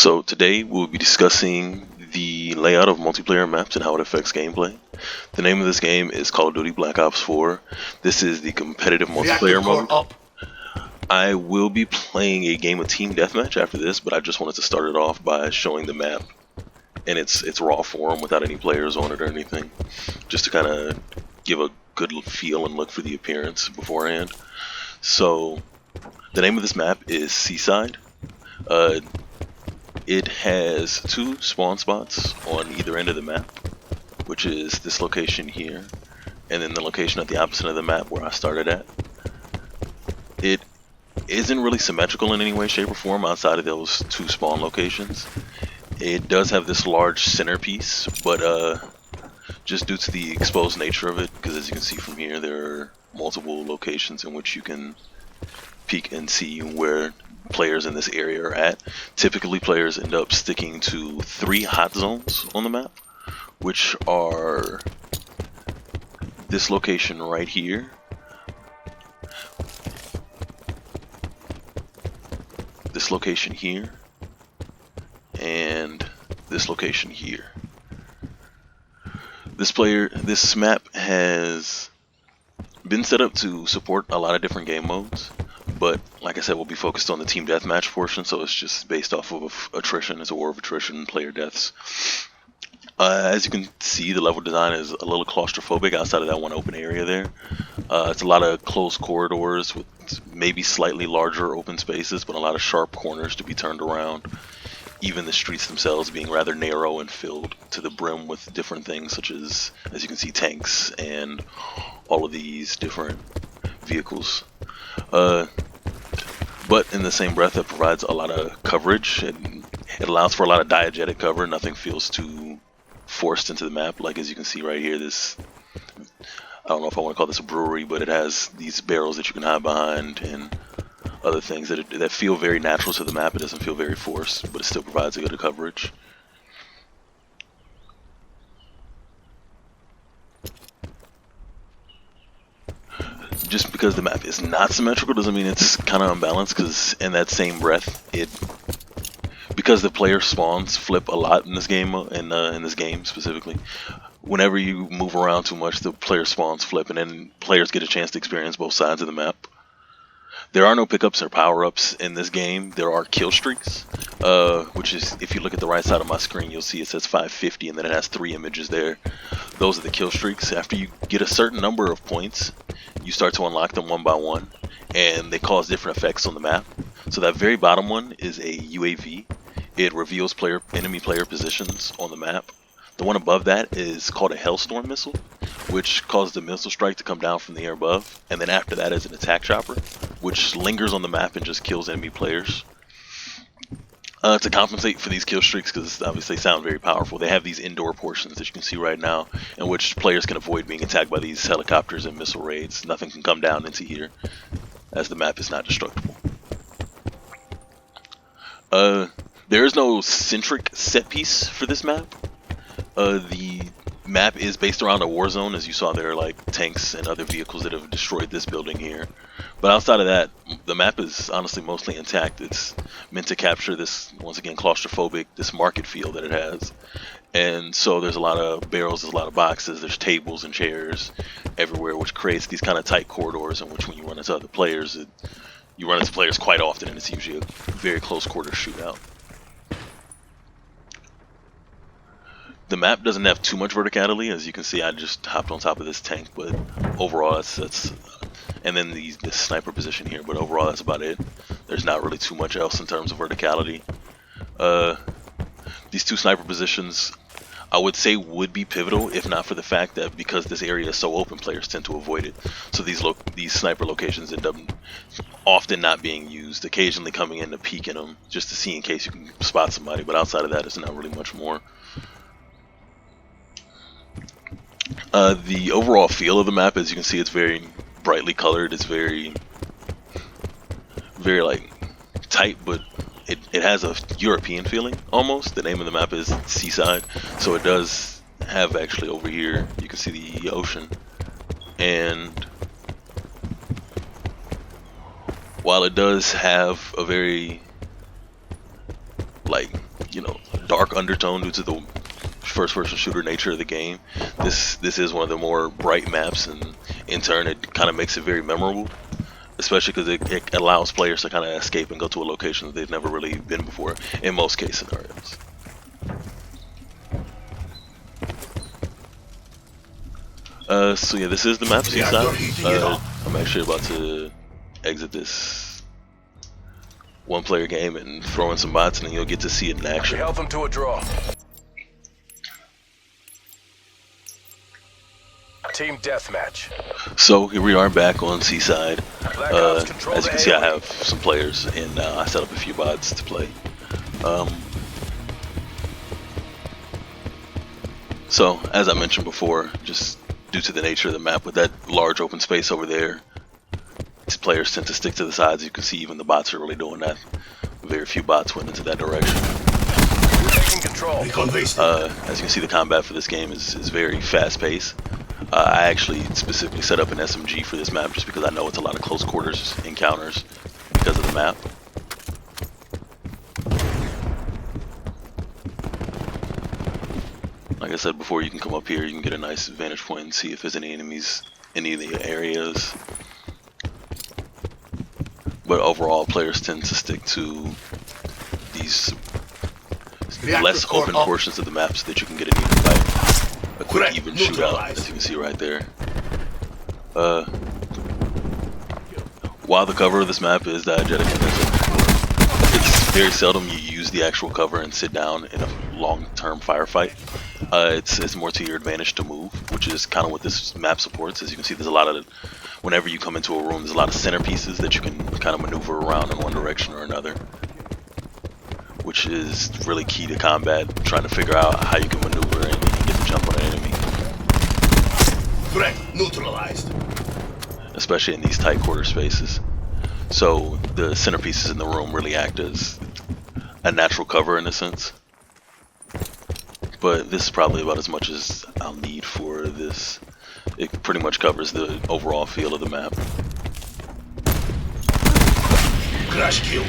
So today we'll be discussing the layout of multiplayer maps and how it affects gameplay. The name of this game is Call of Duty Black Ops 4. This is the competitive multiplayer Reactive core mode. up. I will be playing a game of team deathmatch after this, but I just wanted to start it off by showing the map in its raw form without any players on it or anything, just to kind of give a good feel and look for the appearance beforehand. So the name of this map is Seaside. It has two spawn spots on either end of the map, which is this location here, and then the location at the opposite of the map where I started at. It isn't really symmetrical in any way, shape, or form outside of those two spawn locations. It does have this large centerpiece, but just due to the exposed nature of it, because as you can see from here, there are multiple locations in which you can peek and see where players in this area are at. Typically, players end up sticking to 3 hot zones on the map, which are this location right here, this location here, and this location here. This map has been set up to support a lot of different game modes, but like I said, we'll be focused on the team deathmatch portion, so it's just based off of attrition. It's a war of attrition, player deaths. As you can see, the level design is a little claustrophobic outside of that one open area there. It's a lot of closed corridors with maybe slightly larger open spaces, but a lot of sharp corners to be turned around. Even the streets themselves being rather narrow and filled to the brim with different things such as you can see, tanks and all of these different vehicles. But in the same breath, it provides a lot of coverage, and it allows for a lot of diegetic cover. Nothing feels too forced into the map. Like as you can see right here, this, I don't know if I want to call this a brewery, but it has these barrels that you can hide behind and other things that feel very natural to the map. It doesn't feel very forced, but it still provides a good coverage. Just because the map is not symmetrical doesn't mean it's kind of unbalanced, because in that same breath, because the player spawns flip a lot in this game, in this game specifically, whenever you move around too much, the player spawns flip, and then players get a chance to experience both sides of the map. There are no pickups or power-ups in this game. There are kill streaks, which is, if you look at the right side of my screen, you'll see it says 550, and then it has 3 images there. Those are the kill streaks. After you get a certain number of points, you start to unlock them one by one, and they cause different effects on the map. So that very bottom one is a UAV. It reveals enemy player positions on the map. The one above that is called a Hellstorm missile, which causes the missile strike to come down from the air above, and then after that is an attack chopper, which lingers on the map and just kills enemy players. To compensate for these kill streaks, because obviously they sound very powerful, they have these indoor portions that you can see right now, in which players can avoid being attacked by these helicopters and missile raids. Nothing can come down into here, as the map is not destructible. There is no centric set piece for this map. The map is based around a war zone. As you saw, there are like tanks and other vehicles that have destroyed this building here. But outside of that, the map is honestly mostly intact. It's meant to capture this, once again, claustrophobic, this market feel that it has. And so there's a lot of barrels, there's a lot of boxes, there's tables and chairs everywhere, which creates these kind of tight corridors in which when you run into other players, you run into players quite often, and it's usually a very close quarter shootout. The map doesn't have too much verticality. As you can see, I just hopped on top of this tank, but overall that's and then this sniper position here, but overall that's about it. There's not really too much else in terms of verticality. These two sniper positions, I would say, would be pivotal if not for the fact that because this area is so open, players tend to avoid it. So these sniper locations end up often not being used, occasionally coming in to peek in them just to see in case you can spot somebody, but outside of that, it's not really much more. The overall feel of the map, as you can see, it's very brightly colored. It's very like tight, but it has a European feeling almost. The name of the map is Seaside, so it does have, actually over here you can see the ocean, and while it does have a very like, you know, dark undertone due to the first-person shooter nature of the game. This is one of the more bright maps, and in turn, it kind of makes it very memorable. Especially because it allows players to kind of escape and go to a location that they've never really been before in most case scenarios. So yeah, this is the map, Seaside. I'm actually about to exit this one-player game and throw in some bots, and then you'll get to see it in action. Help them to a draw. Team deathmatch. So here we are back on Seaside. As you can see, I have some players, and I set up a few bots to play. So as I mentioned before, just due to the nature of the map with that large open space over there, these players tend to stick to the sides. You can see even the bots are really doing that. Very few bots went into that direction. Taking control. As you can see, the combat for this game is very fast-paced. I actually specifically set up an SMG for this map just because I know it's a lot of close quarters encounters because of the map. Like I said before, you can come up here, you can get a nice vantage point and see if there's any enemies in any of the areas. But overall, players tend to stick to these less open portions of the map so that you can get an even fight. A quick even shootout, as you can see right there. While the cover of this map is diegetic, it's very seldom you use the actual cover and sit down in a long-term firefight. It's more to your advantage to move, which is kind of what this map supports. As you can see, there's a lot of, whenever you come into a room, there's a lot of centerpieces that you can kind of maneuver around in one direction or another, which is really key to combat, trying to figure out how you can maneuver and get the jump on an enemy. Threat neutralized. Especially in these tight quarter spaces. So the centerpieces in the room really act as a natural cover in a sense. But this is probably about as much as I'll need for this. It pretty much covers the overall feel of the map. Crash kill.